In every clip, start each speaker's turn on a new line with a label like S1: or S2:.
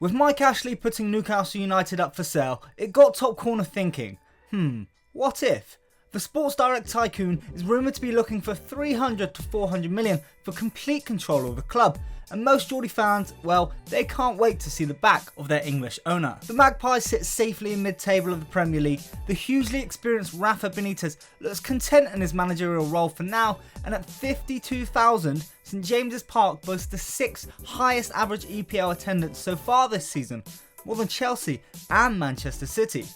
S1: With Mike Ashley putting Newcastle United up for sale, it got Top Corner thinking, what if? The Sports Direct tycoon is rumoured to be looking for 300 to 400 million for complete control of the club, and most Geordie fans, well, they can't wait to see the back of their English owner. The Magpies sit safely in mid-table of the Premier League. The hugely experienced Rafa Benitez looks content in his managerial role for now, and at 52,000, St James's Park boasts the 6th highest average EPL attendance so far this season, more than Chelsea and Manchester City.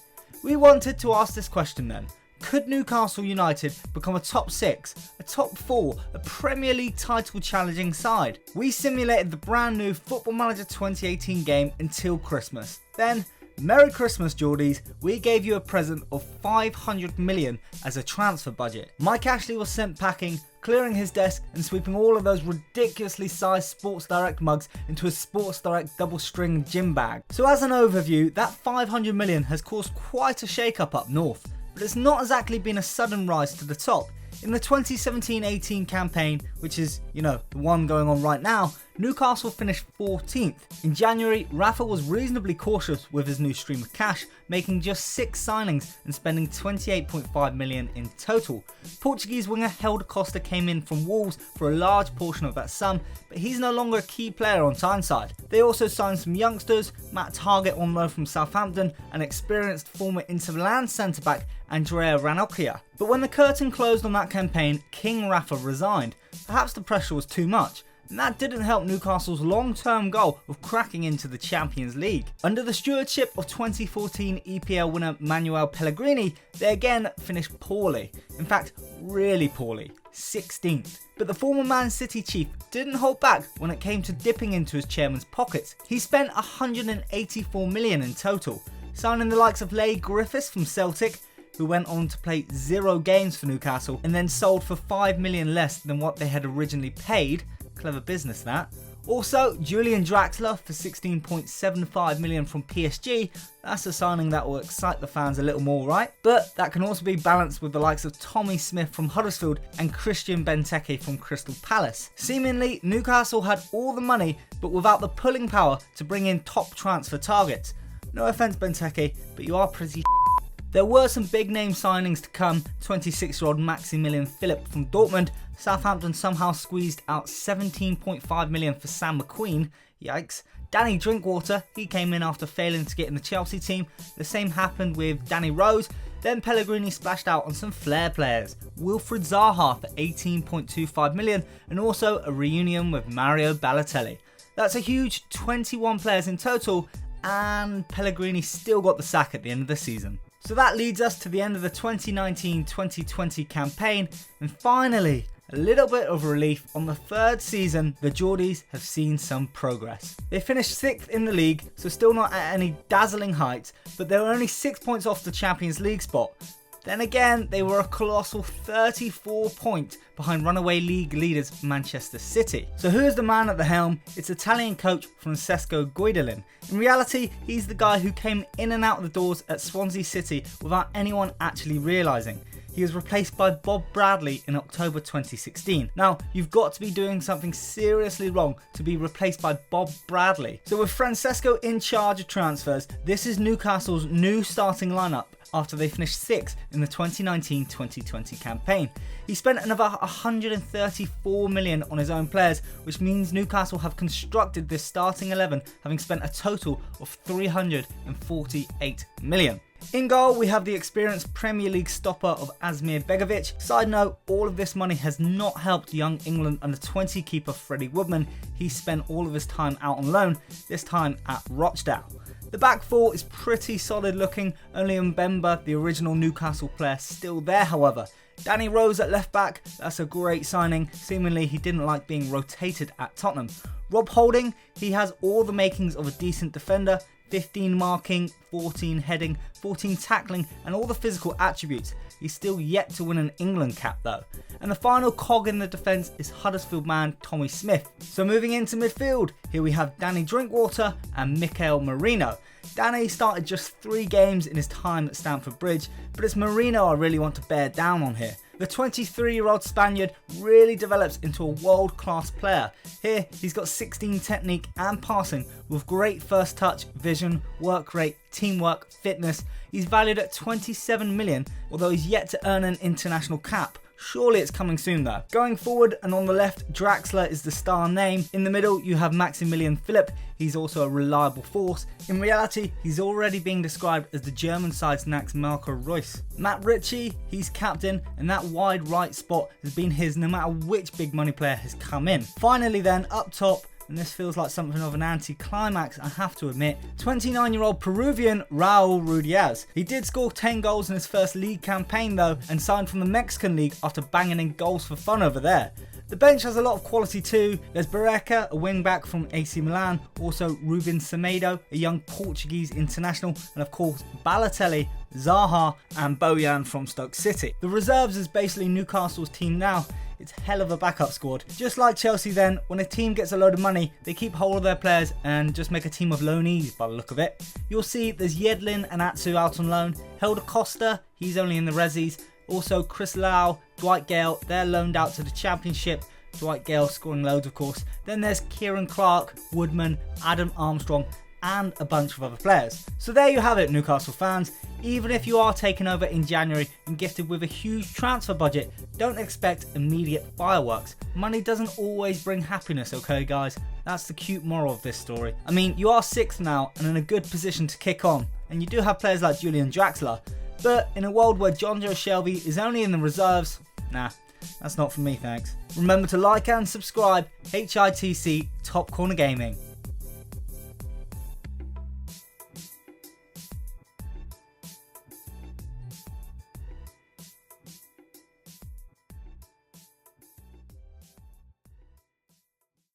S1: We wanted to ask this question then. Could Newcastle United become a top 6, a top 4, a Premier League title challenging side? We simulated the brand new Football Manager 2018 game until Christmas. Then, Merry Christmas Geordies, we gave you a present of 500 million as a transfer budget. Mike Ashley was sent packing, clearing his desk and sweeping all of those ridiculously sized Sports Direct mugs into a Sports Direct double string gym bag. So as an overview, that 500 million has caused quite a shake up north. But it's not exactly been a sudden rise to the top. In the 2017-18 campaign, which is, the one going on right now, Newcastle finished 14th. In January, Rafa was reasonably cautious with his new stream of cash, making just 6 signings and spending 28.5 million in total. Portuguese winger Helder Costa came in from Wolves for a large portion of that sum, but he's no longer a key player on Tyneside. They also signed some youngsters, Matt Targett on loan from Southampton, and experienced former Inter Milan centre-back Andrea Ranocchia. But when the curtain closed on that campaign, King Rafa resigned. Perhaps the pressure was too much, and that didn't help Newcastle's long-term goal of cracking into the Champions League. Under the stewardship of 2014 EPL winner Manuel Pellegrini, they again finished poorly. In fact, really poorly, 16th. But the former Man City chief didn't hold back when it came to dipping into his chairman's pockets. He spent 184 million in total, signing the likes of Leigh Griffiths from Celtic, who went on to play 0 games for Newcastle and then sold for 5 million less than what they had originally paid. Clever business that. Also, Julian Draxler for 16.75 million from PSG. That's a signing that will excite the fans a little more, right? But that can also be balanced with the likes of Tommy Smith from Huddersfield and Christian Benteke from Crystal Palace. Seemingly, Newcastle had all the money, but without the pulling power to bring in top transfer targets. No offense, Benteke, but you are pretty. There were some big name signings to come. 26-year-old Maximilian Philipp from Dortmund. Southampton somehow squeezed out 17.5 million for Sam McQueen. Yikes. Danny Drinkwater, he came in after failing to get in the Chelsea team. The same happened with Danny Rose. Then Pellegrini splashed out on some flair players. Wilfried Zaha for 18.25 million and also a reunion with Mario Balotelli. That's a huge 21 players in total, and Pellegrini still got the sack at the end of the season. So that leads us to the end of the 2019-2020 campaign, and finally, a little bit of relief. On the 3rd season, the Geordies have seen some progress. They finished 6th in the league, so still not at any dazzling heights, but they were only 6 points off the Champions League spot. Then again, they were a colossal 34 points behind runaway league leaders Manchester City. So who's the man at the helm? It's Italian coach Francesco Guidolin. In reality, he's the guy who came in and out of the doors at Swansea City without anyone actually realising. He was replaced by Bob Bradley in October 2016. Now, you've got to be doing something seriously wrong to be replaced by Bob Bradley. So with Francesco in charge of transfers, this is Newcastle's new starting lineup after they finished 6th in the 2019-2020 campaign. He spent another 134 million on his own players, which means Newcastle have constructed this starting 11 having spent a total of 348 million. In goal, we have the experienced Premier League stopper of Asmir Begovic. Side note, all of this money has not helped young England under-20 keeper Freddie Woodman. He spent all of his time out on loan, this time at Rochdale. The back four is pretty solid looking, only Mbemba, the original Newcastle player, still there however. Danny Rose at left back, that's a great signing. Seemingly he didn't like being rotated at Tottenham. Rob Holding, he has all the makings of a decent defender. 15 marking, 14 heading, 14 tackling and all the physical attributes. He's still yet to win an England cap though. And the final cog in the defence is Huddersfield man Tommy Smith. So moving into midfield, here we have Danny Drinkwater and Mikel Merino. Danny started just 3 games in his time at Stamford Bridge, but it's Merino I really want to bear down on here. the 23-year-old Spaniard really develops into a world-class player. Here, he's got 16 technique and passing with great first touch, vision, work rate, teamwork, fitness. He's valued at 27 million, although he's yet to earn an international cap. Surely it's coming soon though. Going forward and on the left, Draxler is the star name. In the middle, you have Maximilian Philipp. He's also a reliable force. In reality, he's already being described as the German side's next Marco Reus. Matt Ritchie, he's captain, and that wide right spot has been his no matter which big money player has come in. Finally then, up top, and this feels like something of an anti-climax, I have to admit, 29-year-old Peruvian Raul Rudiaz. He did score 10 goals in his first league campaign though, and signed from the Mexican league after banging in goals for fun over there. The bench has a lot of quality too. There's Barreca, a wing-back from AC Milan, also Ruben Semedo, a young Portuguese international, and of course Balotelli, Zaha and Bojan from Stoke City. The reserves is basically Newcastle's team now. It's hell of a backup squad. Just like Chelsea then, when a team gets a load of money, they keep hold of their players and just make a team of loanees by the look of it. You'll see there's Yedlin and Atsu out on loan. Helder Costa, he's only in the resis. Also Chris Lau, Dwight Gale, they're loaned out to the Championship. Dwight Gale scoring loads of course. Then there's Kieran Clark, Woodman, Adam Armstrong and a bunch of other players. So there you have it, Newcastle fans. Even if you are taken over in January and gifted with a huge transfer budget, don't expect immediate fireworks. Money doesn't always bring happiness, okay guys? That's the cute moral of this story. I mean, you are 6th now and in a good position to kick on, and you do have players like Julian Draxler, but in a world where John Joe Shelby is only in the reserves, nah, that's not for me thanks. Remember to like and subscribe, HITC Top Corner Gaming.